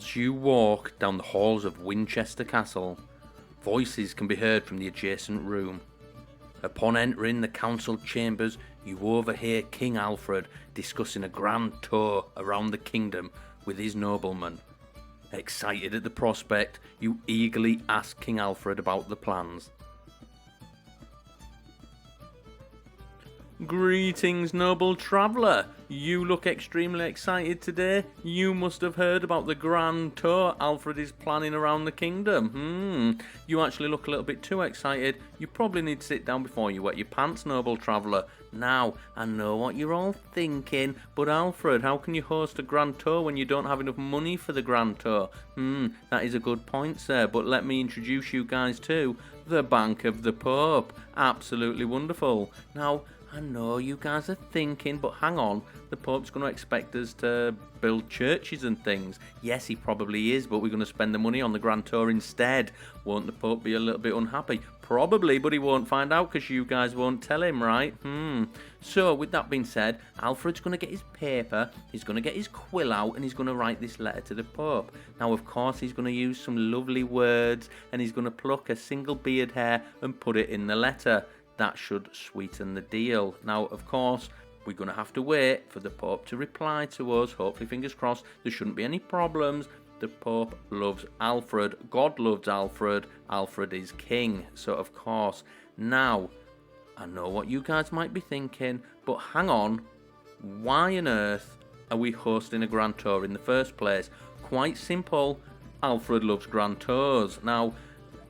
As you walk down the halls of Winchester Castle, voices can be heard from the adjacent room. Upon entering the council chambers, you overhear King Alfred discussing a grand tour around the kingdom with his noblemen. Excited at the prospect, you eagerly ask King Alfred about the plans. Greetings, noble traveller. You look extremely excited today. You must have heard about the grand tour Alfred is planning around the kingdom. You actually look a little bit too excited. You probably need to sit down before you wet your pants, noble traveller. Now, I know what you're all thinking, but Alfred, how can you host a grand tour when you don't have enough money for the grand tour? That is a good point, sir, but let me introduce you guys to the Bank of the Pope. Absolutely wonderful. Now, I know you guys are thinking, but hang on, the Pope's going to expect us to build churches and things. Yes, he probably is, but we're going to spend the money on the Grand Tour instead. Won't the Pope be a little bit unhappy? Probably, but he won't find out because you guys won't tell him, right? So, with that being said, Alfred's going to get his paper, he's going to get his quill out, and he's going to write this letter to the Pope. Now, of course, he's going to use some lovely words, and he's going to pluck a single beard hair and put it in the letter. That should sweeten the deal. Now, of course, we're going to have to wait for the Pope to reply to us. Hopefully, fingers crossed, there shouldn't be any problems. The Pope loves Alfred. God loves Alfred. Alfred is king. So, of course, now, I know what you guys might be thinking, but hang on. Why on earth are we hosting a grand tour in the first place? Quite simple. Alfred loves grand tours. Now,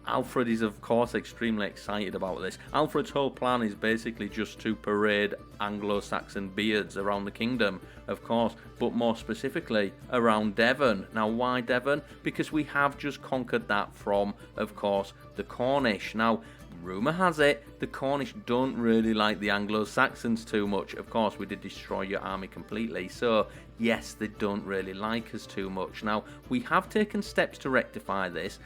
Alfred is, of course, extremely excited about this. Alfred's whole plan is basically just to parade Anglo-Saxon beards around the kingdom, of course, but more specifically around Devon. Now, why Devon? Because we have just conquered that from, of course, the Cornish. Now, rumour has it, the Cornish don't really like the Anglo-Saxons too much. Of course, we did destroy your army completely, so yes, they don't really like us too much. Now, we have taken steps to rectify this,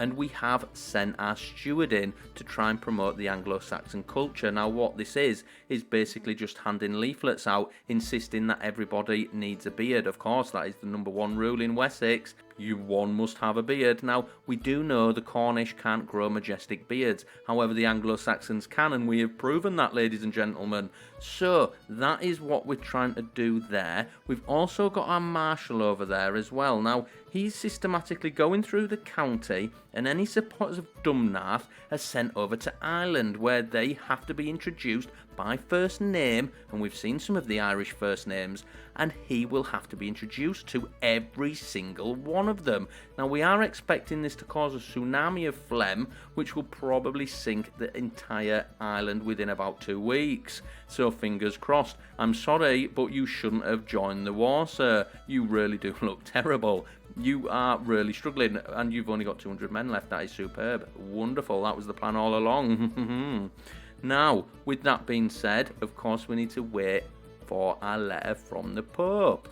and we have sent our steward in to try and promote the Anglo-Saxon culture. Now, what this is basically just handing leaflets out, insisting that everybody needs a beard. Of course, that is the number one rule in Wessex. One must have a beard. Now, we do know the Cornish can't grow majestic beards. However, the Anglo-Saxons can, and we have proven that, ladies and gentlemen. So, that is what we're trying to do there. We've also got our marshal over there as well. Now, he's systematically going through the county, and any supporters of Dumnarth are sent over to Ireland, where they have to be introduced by first name, and we've seen some of the Irish first names, and he will have to be introduced to every single one of them. Now, we are expecting this to cause a tsunami of phlegm, which will probably sink the entire island within about 2 weeks. So, fingers crossed. I'm sorry, but you shouldn't have joined the war, sir. You really do look terrible. You are really struggling, and you've only got 200 men left. That is superb. Wonderful. That was the plan all along. Now, with that being said, of course, we need to wait for our letter from the Pope.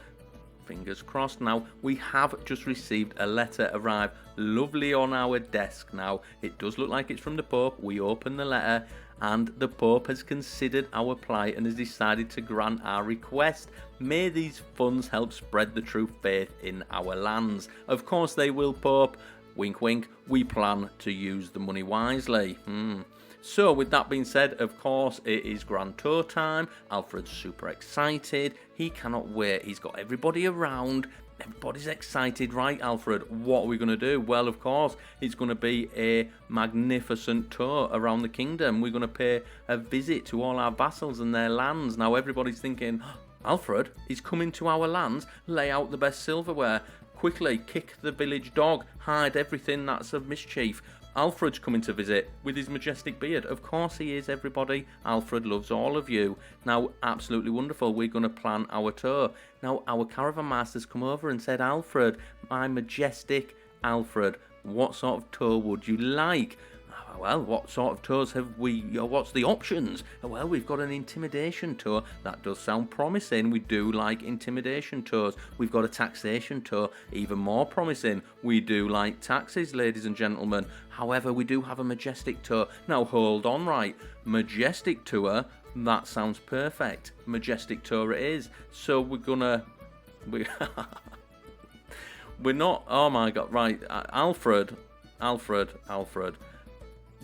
Fingers crossed. Now, we have just received a letter arrive lovely on our desk. Now, it does look like it's from the Pope. We open the letter, and the Pope has considered our plight and has decided to grant our request. May these funds help spread the true faith in our lands. Of course they will, Pope. Wink, wink. We plan to use the money wisely. So, with that being said, of course, it is Grand Tour time. Alfred's super excited. He cannot wait. He's got everybody around. Everybody's excited, right, Alfred? What are we going to do? Well, of course, it's going to be a magnificent tour around the kingdom. We're going to pay a visit to all our vassals and their lands. Now, everybody's thinking, Alfred is coming to our lands. Lay out the best silverware. Quickly, kick the village dog. Hide everything that's of mischief. Alfred's coming to visit with his majestic beard. Of course he is, everybody. Alfred loves all of you. Now, absolutely wonderful. We're going to plan our tour. Now, our caravan master's come over and said, Alfred, my majestic Alfred, what sort of tour would you like? Well, what sort of tours have we, what's the options? Well, we've got an intimidation tour. That does sound promising. We do like intimidation tours. We've got a taxation tour. Even more promising. We do like taxes, ladies and gentlemen. However, we do have a majestic tour. Now, hold on, right. Majestic tour, that sounds perfect. Majestic tour it is. So we're gonna... We're not. Oh my god! Right, Alfred.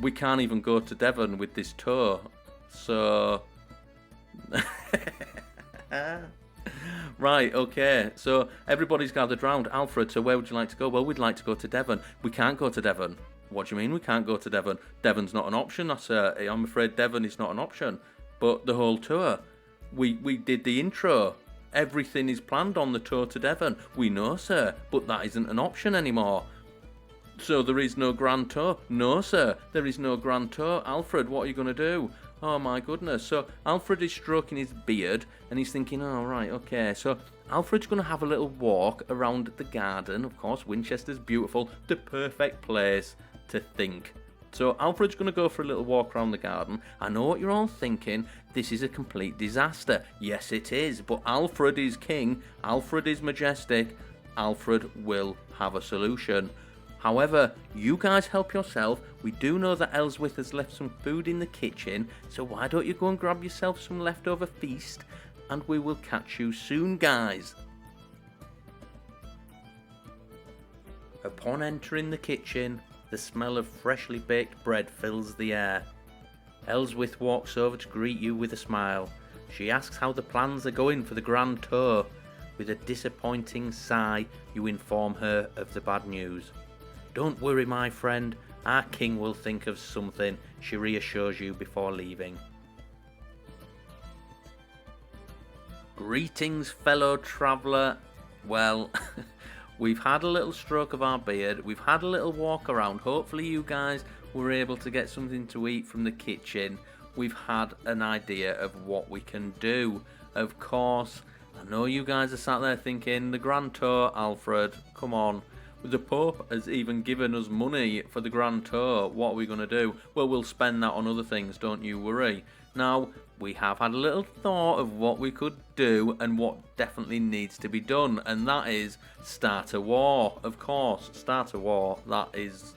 We can't even go to Devon with this tour. So. Right, okay. So everybody's gathered round. Alfred, so where would you like to go? Well, we'd like to go to Devon. We can't go to Devon. What do you mean we can't go to Devon? Devon's not an option. I'm afraid Devon is not an option. But the whole tour, we did the intro. Everything is planned on the tour to Devon. We know, sir, but that isn't an option anymore. So there is no Grand Tour? No, sir, there is no Grand Tour. Alfred, what are you going to do? Oh my goodness. So Alfred is stroking his beard and he's thinking, oh right, okay. So Alfred's going to have a little walk around the garden. Of course, Winchester's beautiful, the perfect place to think. So Alfred's going to go for a little walk around the garden. I know what you're all thinking. This is a complete disaster. Yes, it is. But Alfred is king. Alfred is majestic. Alfred will have a solution. However, you guys help yourself. We do know that Elswith has left some food in the kitchen, so why don't you go and grab yourself some leftover feast, and we will catch you soon, guys. Upon entering the kitchen, the smell of freshly baked bread fills the air. Elswith walks over to greet you with a smile. She asks how the plans are going for the Grand Tour. With a disappointing sigh, you inform her of the bad news. Don't worry, my friend, our king will think of something, she reassures you before leaving. Greetings, fellow traveller. Well, we've had a little stroke of our beard, we've had a little walk around. Hopefully you guys were able to get something to eat from the kitchen. We've had an idea of what we can do. Of course, I know you guys are sat there thinking, the Grand Tour, Alfred, come on. The Pope has even given us money for the Grand Tour. What are we going to do? Well, we'll spend that on other things, don't you worry. Now, we have had a little thought of what we could do and what definitely needs to be done, and that is start a war. Of course, start a war. That is,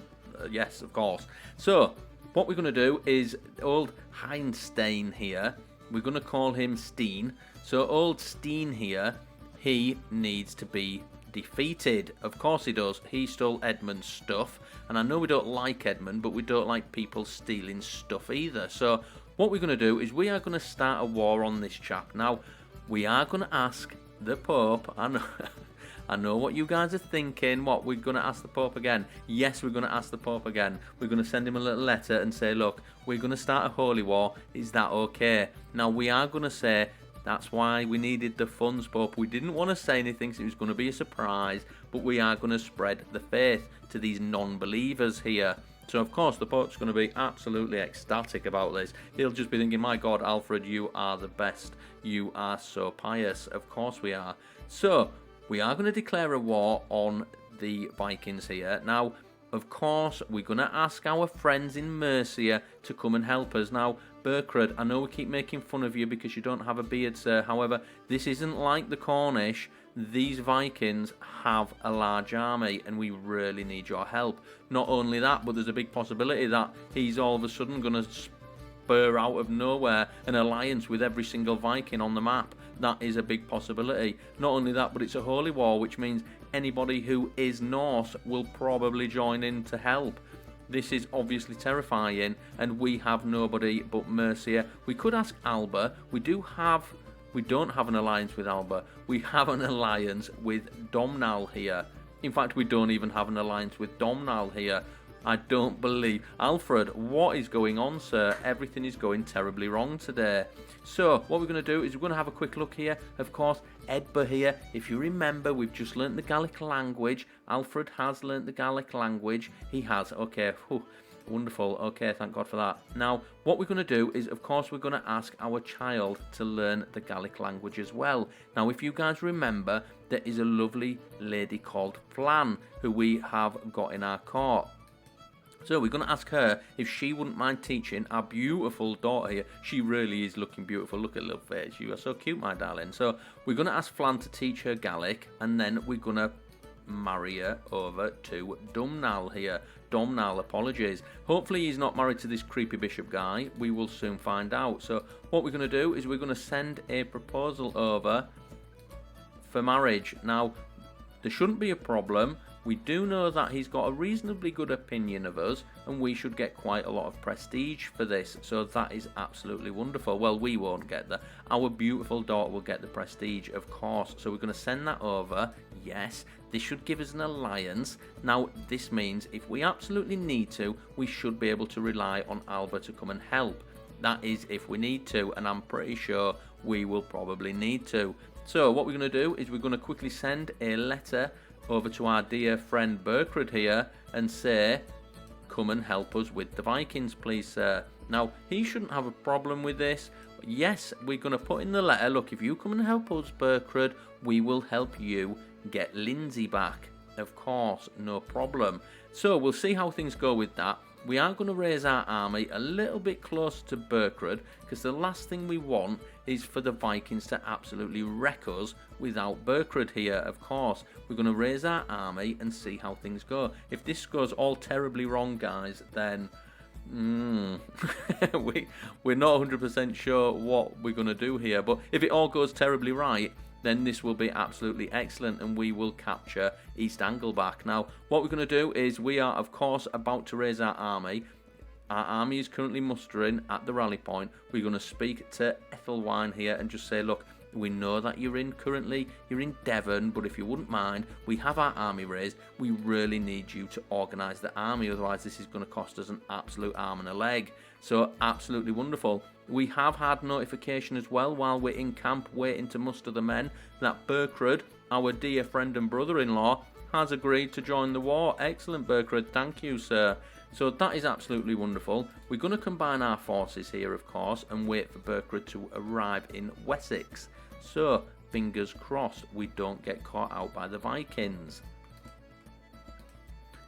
yes, of course. So, what we're going to do is old Heinstein here, we're going to call him Steen. So, old Steen here, he needs to be defeated. Of course he does. He stole Edmund's stuff, and I know we don't like Edmund, but we don't like people stealing stuff either. So what we're going to do is we are going to start a war on this chap. Now, we are going to ask the Pope. I know what you guys are thinking. What, we're going to ask the Pope again? Yes, we're going to ask the Pope again. We're going to send him a little letter and say, look, we're going to start a holy war. Is that okay? Now, we are going to say, that's why we needed the funds, Pope. We didn't want to say anything, so it was going to be a surprise, but we are going to spread the faith to these non-believers here. So, of course, the Pope's going to be absolutely ecstatic about this. He'll just be thinking, my God, Alfred, you are the best. You are so pious. Of course we are. So, we are going to declare a war on the Vikings here. Now, of course, we're going to ask our friends in Mercia to come and help us. Now, Berkrad, I know we keep making fun of you because you don't have a beard, sir. However, this isn't like the Cornish. These Vikings have a large army and we really need your help. Not only that, but there's a big possibility that he's all of a sudden going to spur out of nowhere an alliance with every single Viking on the map. That is a big possibility. Not only that, but it's a holy war, which means anybody who is Norse will probably join in to help. This is obviously terrifying, and we have nobody but Mercia. We could ask Alba. We don't have an alliance with Alba. We have an alliance with Domnall here. In fact, we don't even have an alliance with Domnall here. I don't believe. Alfred, what is going on, sir? Everything is going terribly wrong today. So, what we're going to do is we're going to have a quick look here. Of course, Edba here. If you remember, we've just learnt the Gaelic language. Alfred has learnt the Gaelic language. He has. Okay. Whew. Wonderful. Okay, thank God for that. Now, what we're going to do is, of course, we're going to ask our child to learn the Gaelic language as well. Now, if you guys remember, there is a lovely lady called Flan who we have got in our court. So we're going to ask her if she wouldn't mind teaching our beautiful daughter here. She really is looking beautiful. Look at her little face. You are so cute, my darling. So we're going to ask Flan to teach her Gaelic, and then we're going to marry her over to Domnall here. Domnall, apologies. Hopefully he's not married to this creepy bishop guy. We will soon find out. So what we're going to do is we're going to send a proposal over for marriage. Now, there shouldn't be a problem. We do know that he's got a reasonably good opinion of us, and we should get quite a lot of prestige for this, so that is absolutely wonderful. Well, we won't get that. Our beautiful daughter will get the prestige, of course, so we're going to send that over. Yes, this should give us an alliance. Now, this means if we absolutely need to, we should be able to rely on Alba to come and help. That is if we need to, and I'm pretty sure we will probably need to. So what we're going to do is we're going to quickly send a letter over to our dear friend Berkrud here and say, come and help us with the Vikings, please, sir. Now, he shouldn't have a problem with this. Yes, we're going to put in the letter, look, if you come and help us, Berkrud, we will help you get Lindsay back. Of course, no problem. So we'll see how things go with that. We are going to raise our army a little bit closer to Berkrud, because the last thing we want is for the Vikings to absolutely wreck us without Berkrud here, of course. We're going to raise our army and see how things go. If this goes all terribly wrong, guys, then we're not 100% sure what we're going to do here. But if it all goes terribly right, then this will be absolutely excellent and we will capture East Angleback. Now, what we're going to do is we are, of course, about to raise our army. Our army is currently mustering at the rally point. We're going to speak to Ethelwine here and just say, look, we know that you're in Devon, but if you wouldn't mind, we have our army raised. We really need you to organise the army, otherwise this is going to cost us an absolute arm and a leg. So absolutely wonderful. We have had notification as well while we're in camp waiting to muster the men that Berkrud, our dear friend and brother-in-law, has agreed to join the war. Excellent, Berkrud. Thank you, sir. So that is absolutely wonderful. We're going to combine our forces here, of course, and wait for Berkrud to arrive in Wessex. So, fingers crossed, we don't get caught out by the Vikings.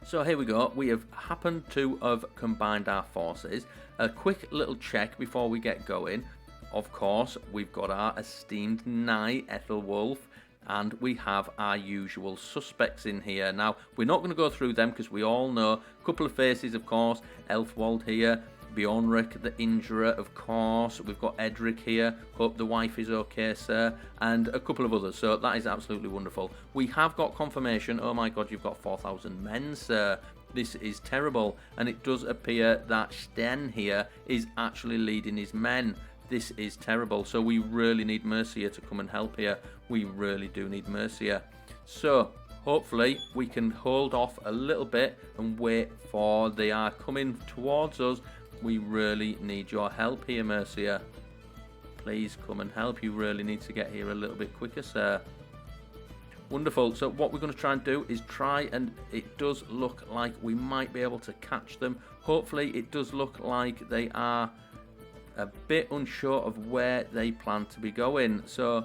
So here we go. We have happened to have combined our forces. A quick little check before we get going. Of course, we've got our esteemed knight, Ethelwulf, and we have our usual suspects in here. Now, we're not going to go through them because we all know a couple of faces, of course. Elfwald here, Bjornrik the Injurer, of course. We've got Edric here. Hope the wife is okay, sir. And a couple of others. So that is absolutely wonderful. We have got confirmation. Oh my god, you've got 4,000 men, sir. This is terrible. And it does appear that Sten here is actually leading his men. This is terrible. So we really need Mercia to come and help here. We really do need Mercia. So hopefully we can hold off a little bit and wait for they are coming towards us. We really need your help here, Mercia. Please come and help. You really need to get here a little bit quicker, sir. Wonderful. So what we're going to try and do is and it does look like we might be able to catch them. Hopefully it does look like they are a bit unsure of where they plan to be going. So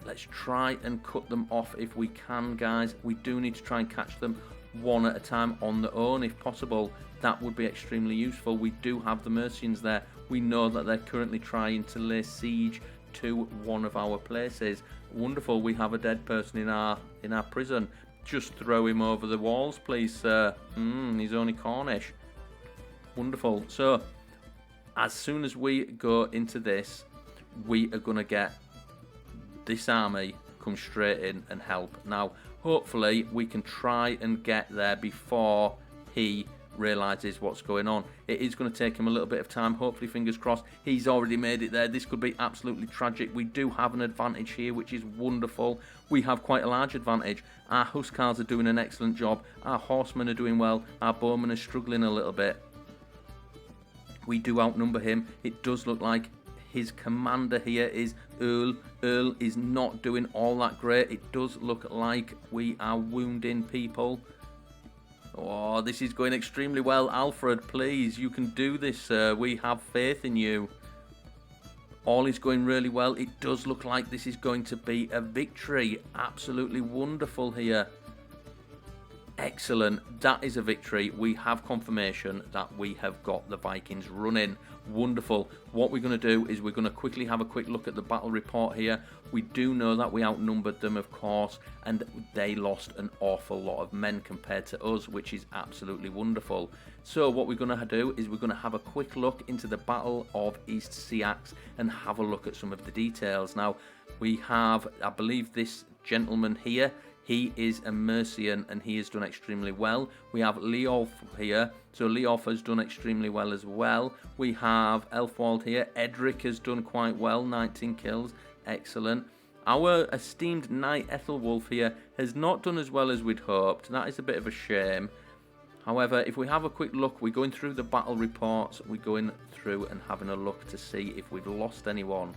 let's try and cut them off if we can, guys. We do need to try and catch them one at a time on their own if possible. That would be extremely useful. We do have the Mercians there. We know that they're currently trying to lay siege to one of our places. Wonderful. We have a dead person in our prison. Just throw him over the walls, please, sir. He's only Cornish. Wonderful. So as soon as we go into this, we are going to get this army come straight in and help. Now, hopefully, we can try and get there before he realises what's going on. It is going to take him a little bit of time. Hopefully, fingers crossed, he's already made it there. This could be absolutely tragic. We do have an advantage here, which is wonderful. We have quite a large advantage. Our Huskars are doing an excellent job. Our horsemen are doing well. Our bowmen are struggling a little bit. We do outnumber him. It does look like his commander here is Earl. Earl is not doing all that great. It does look like we are wounding people. Oh, this is going extremely well. Alfred, please, you can do this, sir. We have faith in you. All is going really well. It does look like this is going to be a victory. Absolutely wonderful here. Excellent. That is a victory. We have confirmation that we have got the Vikings running. Wonderful. What we're going to do is we're going to quickly have a quick look at the battle report here. We do know that we outnumbered them, of course, and they lost an awful lot of men compared to us, which is absolutely wonderful. So what we're going to do is we're going to have a quick look into the Battle of East Seax and have a look at some of the details. Now, we have, I believe this gentleman here He is a Mercian and he has done extremely well. We have Leolf here, so Leolf has done extremely well as well. We have Elfwald here. Edric has done quite well, 19 kills, excellent. Our esteemed Knight Ethelwulf here has not done as well as we'd hoped. That is a bit of a shame. However, if we have a quick look, we're going through the battle reports, we're going through and having a look to see if we've lost anyone.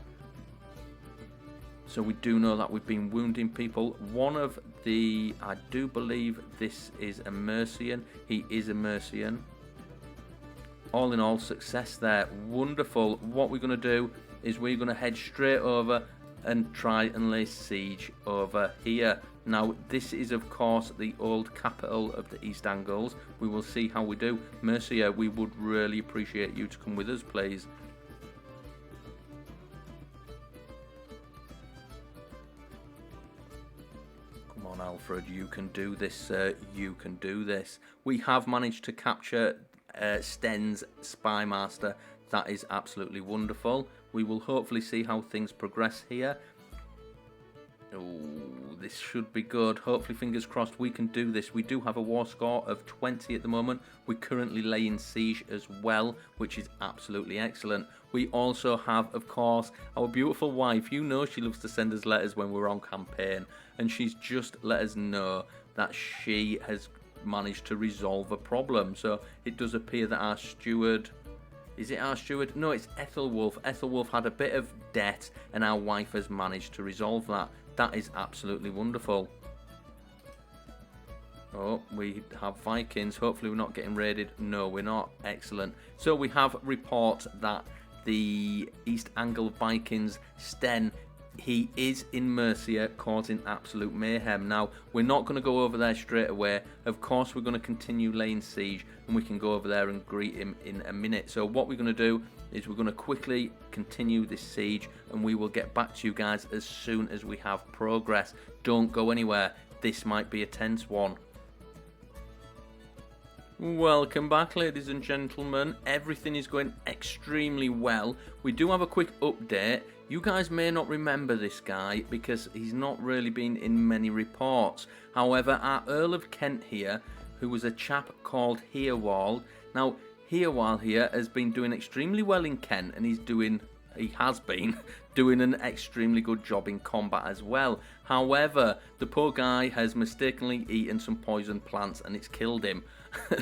So we do know that we've been wounding people. One of the, I do believe this is a Mercian. He is a Mercian. All in all, success there. Wonderful. What we're going to do is we're going to head straight over and try and lay siege over here. Now, this is, of course, the old capital of the East Angles. We will see how we do. Mercia, we would really appreciate you to come with us, please. Come on, Alfred, you can do this, sir. You can do this. We have managed to capture Sten's Spymaster. That is absolutely wonderful. We will hopefully see how things progress here. Oh, this should be good. Hopefully, fingers crossed, we can do this. We do have a war score of 20 at the moment. We're currently laying siege as well, which is absolutely excellent. We also have, of course, our beautiful wife. You know she loves to send us letters when we're on campaign, and she's just let us know that she has managed to resolve a problem. So it does appear that our steward... Is it our steward? No, it's Ethelwulf. Ethelwulf had a bit of debt, and our wife has managed to resolve that. That is absolutely wonderful. Oh, we have Vikings. Hopefully we're not getting raided. No, we're not. Excellent. So we have report that the East Angle Vikings, Sten, he is in Mercia causing absolute mayhem. Now, we're not going to go over there straight away. Of course, we're going to continue laying siege, and we can go over there and greet him in a minute. So what we're going to do is we're going to quickly continue this siege, and we will get back to you guys as soon as we have progress. Don't go anywhere. This might be a tense one. Welcome back, ladies and gentlemen. Everything is going extremely well. We do have a quick update. You guys may not remember this guy because he's not really been in many reports. However, our Earl of Kent here, who was a chap called Heorwald. Now, Heorwald here has been doing extremely well in Kent, and he has been doing an extremely good job in combat as well. However, the poor guy has mistakenly eaten some poison plants and it's killed him.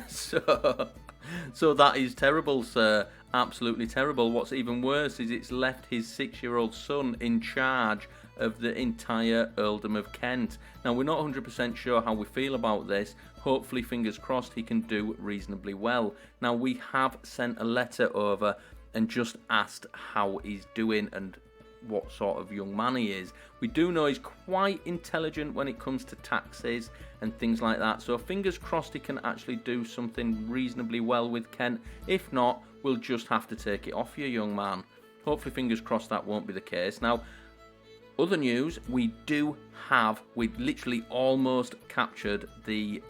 So that is terrible, sir. Absolutely terrible. What's even worse is it's left his 6-year-old son in charge of the entire Earldom of Kent. Now, we're not 100% sure how we feel about this. Hopefully, fingers crossed, he can do reasonably well. Now, we have sent a letter over and just asked how he's doing and what sort of young man he is. We do know he's quite intelligent when it comes to taxes and things like that, so fingers crossed he can actually do something reasonably well with Kent. If not, we'll just have to take it off you, young man. Hopefully, fingers crossed, that won't be the case. Now, other news, we've literally almost captured the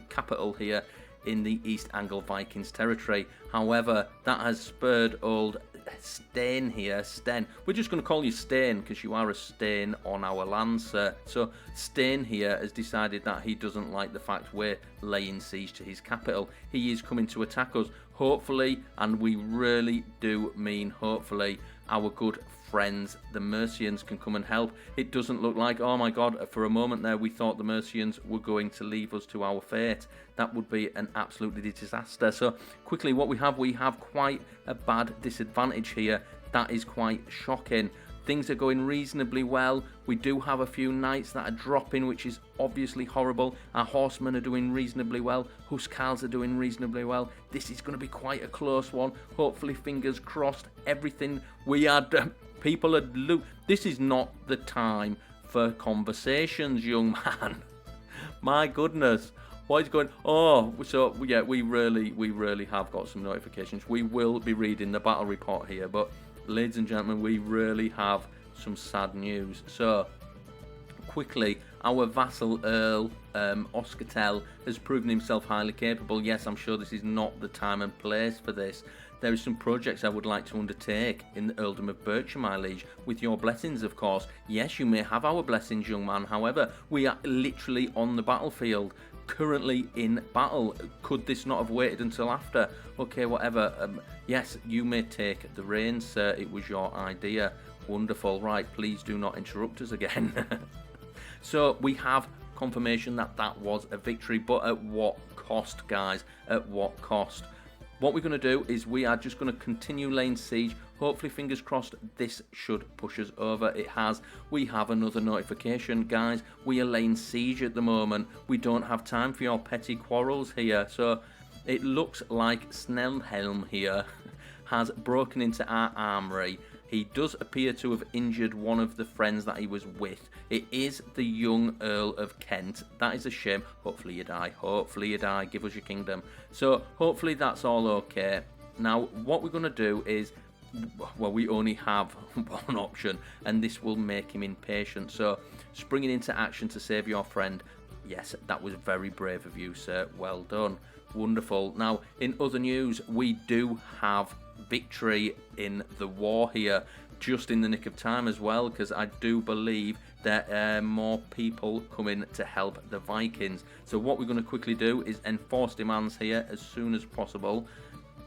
capital here in the East Angle Vikings territory. However, that has spurred old Stain here. Sten. We're just going to call you Stain because you are a stain on our land, sir. So Stain here has decided that he doesn't like the fact we're laying siege to his capital. He is coming to attack us. Hopefully, and we really do mean hopefully, our good friends, the Mercians, can come and help. It doesn't look like, oh my god, for a moment there we thought the Mercians were going to leave us to our fate. That would be an absolute disaster. So quickly, what we have quite a bad disadvantage here. That is quite shocking. Things are going reasonably well. We do have a few knights that are dropping, which is obviously horrible. Our horsemen are doing reasonably well. Huscarls are doing reasonably well. This is going to be quite a close one. Hopefully, fingers crossed, everything we are... People are... This is not the time for conversations, young man. My goodness. What is going... Oh, so, yeah, we really have got some notifications. We will be reading the battle report here, but... Ladies and gentlemen, we really have some sad news. So, quickly, our vassal Earl Oscatel has proven himself highly capable. Yes, I'm sure this is not the time and place for this. There are some projects I would like to undertake in the Earldom of Berkshire, my liege, with your blessings, of course. Yes, you may have our blessings, young man. However, we are literally on the battlefield, currently in battle. Could this not have waited until after? Okay, whatever. Yes, you may take the reins, sir. It was your idea. Wonderful. Right, please do not interrupt us again. So we have confirmation that that was a victory, but at what cost, guys? At what cost? What we're going to do is we are just going to continue laying siege. Hopefully, fingers crossed, this should push us over. It has. We have another notification, guys. We are laying siege at the moment. We don't have time for your petty quarrels here. So it looks like Snellhelm here has broken into our armory. He does appear to have injured one of the friends that he was with. It is the young Earl of Kent. That is a shame. Hopefully you die. Hopefully you die. Give us your kingdom. So hopefully that's all okay. Now what we're going to do is, well, we only have one option, and this will make him impatient. So springing into action to save your friend. Yes, that was very brave of you, sir. Well done. Wonderful. Now, in other news, we do have victory in the war here, just in the nick of time as well, because I do believe there are more people coming to help the Vikings. So what we're going to quickly do is enforce demands here as soon as possible.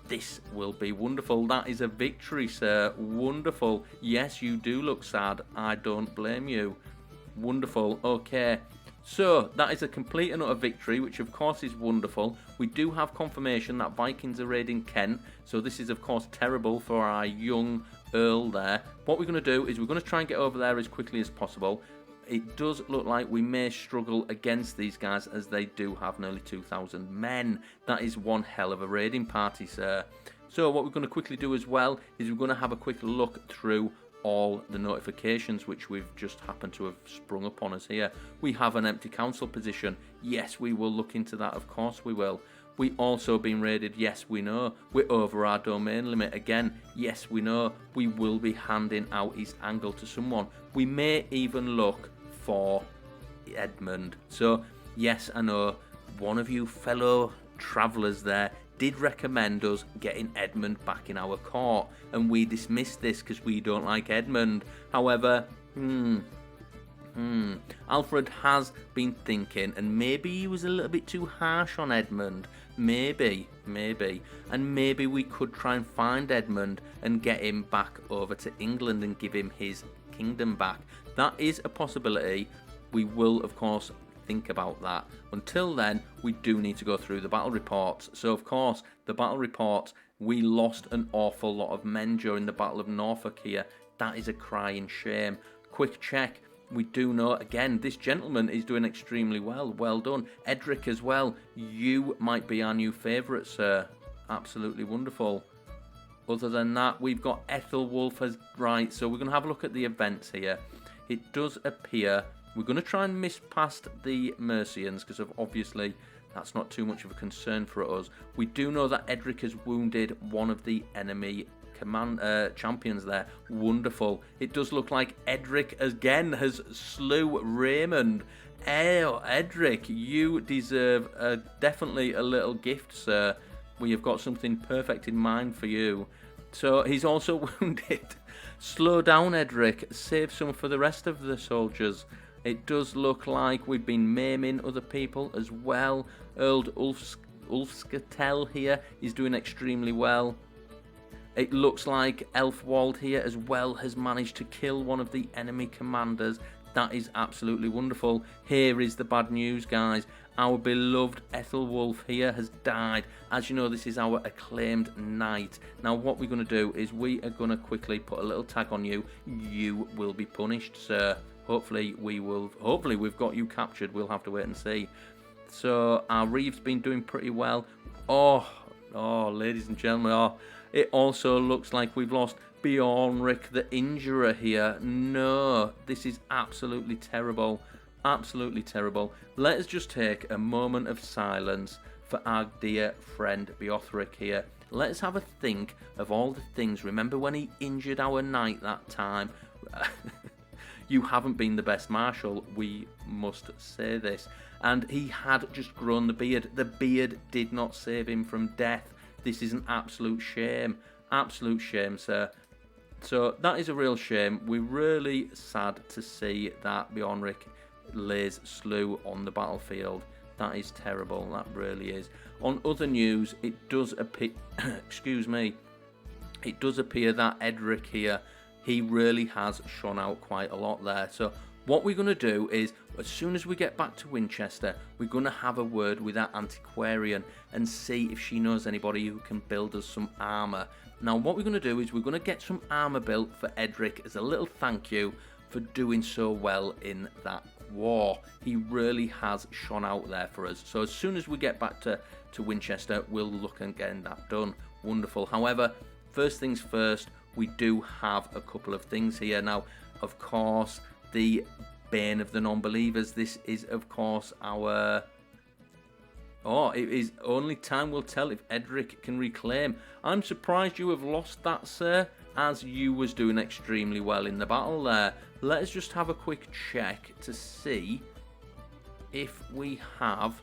This will be wonderful. That is a victory, sir. Wonderful. Yes, you do look sad. I don't blame you. Wonderful. Okay. So, that is a complete and utter victory, which of course is wonderful. We do have confirmation that Vikings are raiding Kent, so this is of course terrible for our young Earl there. What we're going to do is we're going to try and get over there as quickly as possible. It does look like we may struggle against these guys, as they do have nearly 2,000 men. That is one hell of a raiding party, sir. So what we're going to quickly do as well is we're going to have a quick look through all the notifications which we've just happened to have sprung up on us here. We have an empty council position. Yes, we will look into that, of course we will. We also been raided. Yes, we know. We're over our domain limit again. Yes, we know. We will be handing out East Anglia to someone. We may even look for Edmund. So yes, I know one of you fellow travellers there did recommend us getting Edmund back in our court, and we dismissed this because we don't like Edmund. However, Alfred has been thinking, and maybe he was a little bit too harsh on Edmund. Maybe. And maybe we could try and find Edmund and get him back over to England and give him his kingdom back. That is a possibility. We will, of course, think about that. Until then, we do need to go through the battle reports. So of course, the battle reports, we lost an awful lot of men during the Battle of Norfolk here. That is a crying shame. Quick check. We do know, again, this gentleman is doing extremely well. Well done. Edric as well. You might be our new favourite, sir. Absolutely wonderful. Other than that, we've got Ethelwulf as right. So we're going to have a look at the events here. It does appear we're going to try and miss past the Mercians, because obviously that's not too much of a concern for us. We do know that Edric has wounded one of the enemy champions there. Wonderful. It does look like Edric again has slew Raymond. Edric, you deserve definitely a little gift, sir. We have got something perfect in mind for you. So he's also wounded. Slow down, Edric. Save some for the rest of the soldiers. It does look like we've been maiming other people as well. Earl Ulfsketel here is doing extremely well. It looks like Elfwald here as well has managed to kill one of the enemy commanders. That is absolutely wonderful. Here is the bad news, guys. Our beloved Ethelwulf here has died. As you know, this is our acclaimed knight. Now, what we're going to do is we are going to quickly put a little tag on you. You will be punished, sir. Hopefully we've got you captured. We'll have to wait and see. So our Reeve's been doing pretty well. Oh, ladies and gentlemen. It also looks like we've lost Bjornrik the Injurer here. No, this is absolutely terrible. Absolutely terrible. Let us just take a moment of silence for our dear friend Bjornrik here. Let us have a think of all the things. Remember when he injured our knight that time? You haven't been the best marshal, we must say this. And he had just grown the beard. The beard did not save him from death. This is an absolute shame. Absolute shame, sir. So that is a real shame. We're really sad to see that Bjornrik lays slew on the battlefield. That is terrible. That really is. On other news, it does appear, excuse me, it does appear that Edric here, he really has shone out quite a lot there. So what we're going to do is, as soon as we get back to Winchester, we're going to have a word with that antiquarian and see if she knows anybody who can build us some armour. Now what we're going to do is we're going to get some armour built for Edric as a little thank you for doing so well in that war. He really has shone out there for us. So as soon as we get back to Winchester, we'll look at getting that done. Wonderful. However, first things first, we do have a couple of things here. Now, of course, the Bane of the Non-Believers. This is, of course, our... Oh, it is only time will tell if Edric can reclaim. I'm surprised you have lost that, sir, as you was doing extremely well in the battle there. Let us just have a quick check to see if we have...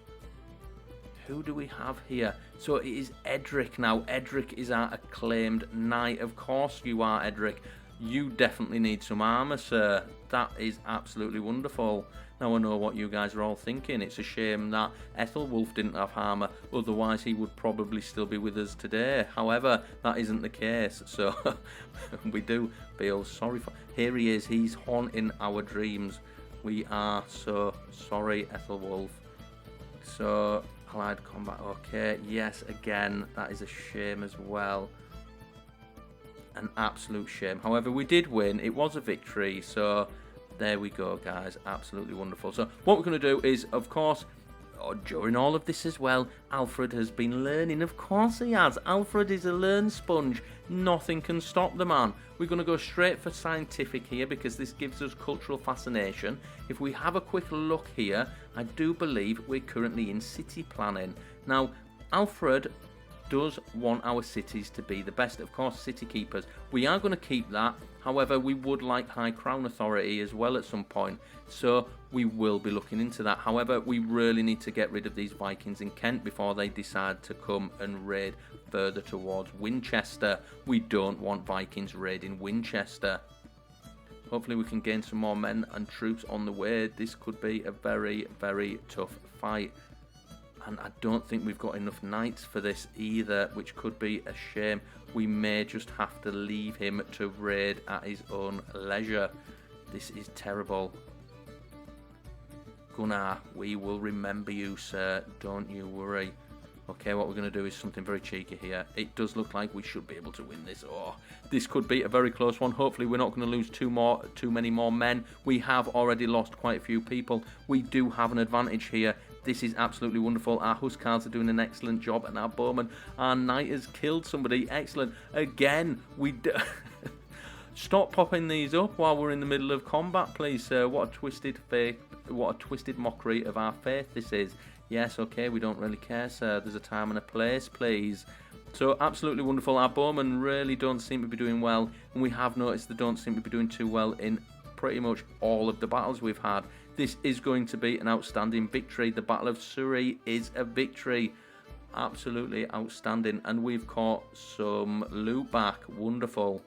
Who do we have here? So it is Edric now. Edric is our acclaimed knight. Of course you are, Edric. You definitely need some armour, sir. That is absolutely wonderful. Now I know what you guys are all thinking. It's a shame that Ethelwulf didn't have armour. Otherwise he would probably still be with us today. However, that isn't the case. So we do feel sorry for... Here he is. He's haunting our dreams. We are so sorry, Ethelwulf. So... Allied combat, okay, yes, again, that is a shame as well. An absolute shame. However, we did win. It was a victory, so there we go, guys. Absolutely wonderful. So what we're going to do is, of course, during all of this as well, Alfred has been learning. Of course he has. Alfred is a learn sponge. Nothing can stop the man. We're going to go straight for scientific here because this gives us cultural fascination. If we have a quick look here, I do believe we're currently in city planning. Now, Alfred does want our cities to be the best. Of course, city keepers. We are going to keep that. However, we would like High Crown Authority as well at some point. So we will be looking into that. However, we really need to get rid of these Vikings in Kent before they decide to come and raid further towards Winchester. We don't want Vikings raiding Winchester. Hopefully we can gain some more men and troops on the way. This could be a very, very tough fight. And I don't think we've got enough knights for this either, which could be a shame. We may just have to leave him to raid at his own leisure. This is terrible. Gunnar, we will remember you, sir. Don't you worry. Okay, what we're going to do is something very cheeky here. It does look like we should be able to win this. Oh, this could be a very close one. Hopefully we're not going to lose too many more men. We have already lost quite a few people. We do have an advantage here. This is absolutely wonderful. Our Huscarls are doing an excellent job, and our Bowman, our Knight has killed somebody. Excellent. Again, we do... Stop popping these up while we're in the middle of combat, please, sir. What a twisted faith, what a twisted mockery of our faith this is. Yes, okay, we don't really care, sir. There's a time and a place, please. So, absolutely wonderful. Our Bowmen really don't seem to be doing well, and we have noticed they don't seem to be doing too well in pretty much all of the battles we've had. This is going to be an outstanding victory. The Battle of Surrey is a victory. Absolutely outstanding. And we've caught some loot back. Wonderful.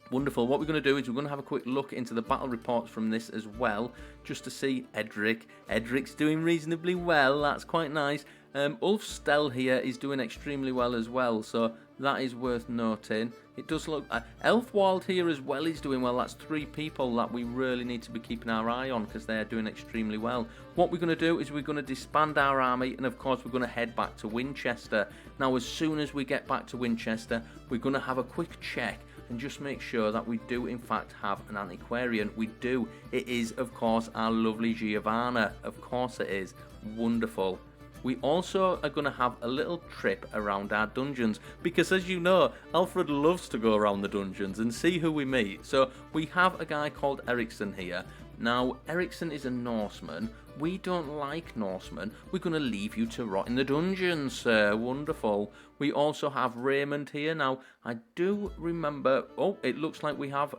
Wonderful. What we're going to do is we're going to have a quick look into the battle reports from this as well, just to see Edric. Edric's doing reasonably well. That's quite nice. Ulfstel here is doing extremely well as well, so that is worth noting. It does look... Elfwald here as well is doing well. That's 3 people that we really need to be keeping our eye on because they're doing extremely well. What we're going to do is we're going to disband our army, and of course we're going to head back to Winchester. Now, as soon as we get back to Winchester, we're going to have a quick check and just make sure that we do in fact have an antiquarian. We do. It is, of course, our lovely Giovanna. Of course it is. Wonderful. We also are going to have a little trip around our dungeons because, as you know, Alfred loves to go around the dungeons and see who we meet. So we have a guy called Ericsson here. Now, Ericsson is a Norseman. We don't like Norsemen. We're going to leave you to rot in the dungeons, sir. Wonderful. We also have Raymond here. Now, I do remember... Oh, it looks like we have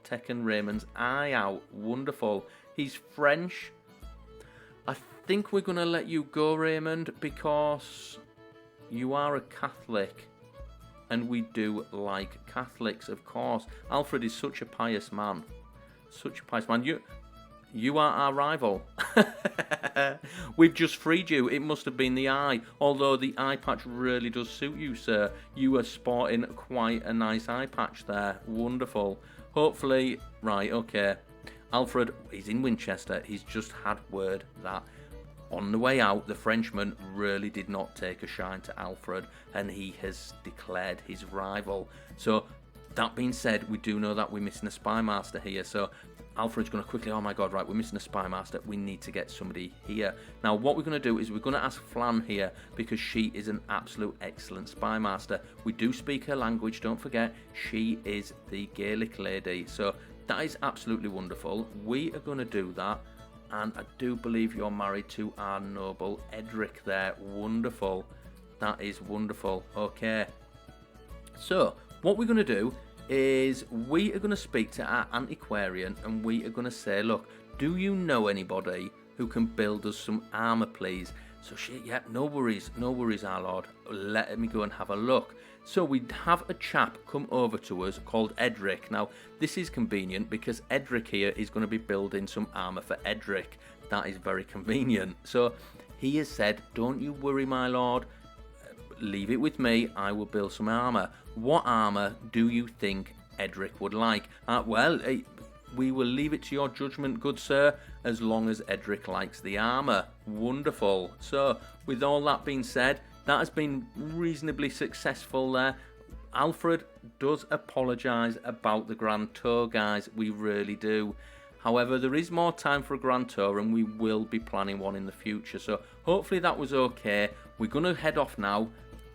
taken Raymond's eye out. Wonderful. He's French. I think we're going to let you go, Raymond, because you are a Catholic. And we do like Catholics, of course. Alfred is such a pious man. Such a pious man. You are our rival. We've just freed you. It must have been the eye. Although the eye patch really does suit you, sir. You are sporting quite a nice eye patch there. Wonderful. Hopefully, right, okay. Alfred is in Winchester. He's just had word that on the way out, the Frenchman really did not take a shine to Alfred, and he has declared his rival. So, that being said, we do know that we're missing a spy master here. So, Alfred's going to quickly, oh my god, right, we're missing a spy master. We need to get somebody here. Now, what we're going to do is we're going to ask Flan here, because she is an absolute excellent spy master. We do speak her language, don't forget. She is the Gaelic lady. So, that is absolutely wonderful. We are going to do that. And I do believe you're married to our noble Edric there. Wonderful. That is wonderful. Okay. So, what we're going to do is we are going to speak to our antiquarian, and we are going to say, look, do you know anybody who can build us some armour, please? So she, yeah, no worries, our lord. Let me go and have a look. So we have a chap come over to us called Edric. Now, this is convenient because Edric here is going to be building some armour for Edric. That is very convenient. So he has said, don't you worry, my lord. Leave it with me. I will build some armour. What armour do you think Edric would like? We will leave it to your judgment, good sir, as long as Edric likes the armour. Wonderful. So, with all that being said, that has been reasonably successful there. Alfred does apologise about the Grand Tour, guys. We really do. However, there is more time for a Grand Tour, and we will be planning one in the future. So, hopefully that was okay. We're going to head off now,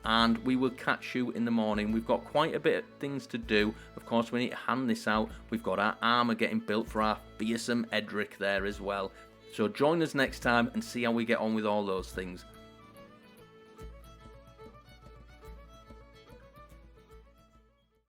and we will catch you in the morning. We've got quite a bit of things to do. Of course, we need to hand this out. We've got our armour getting built for our fearsome Edric there as well. So join us next time and see how we get on with all those things.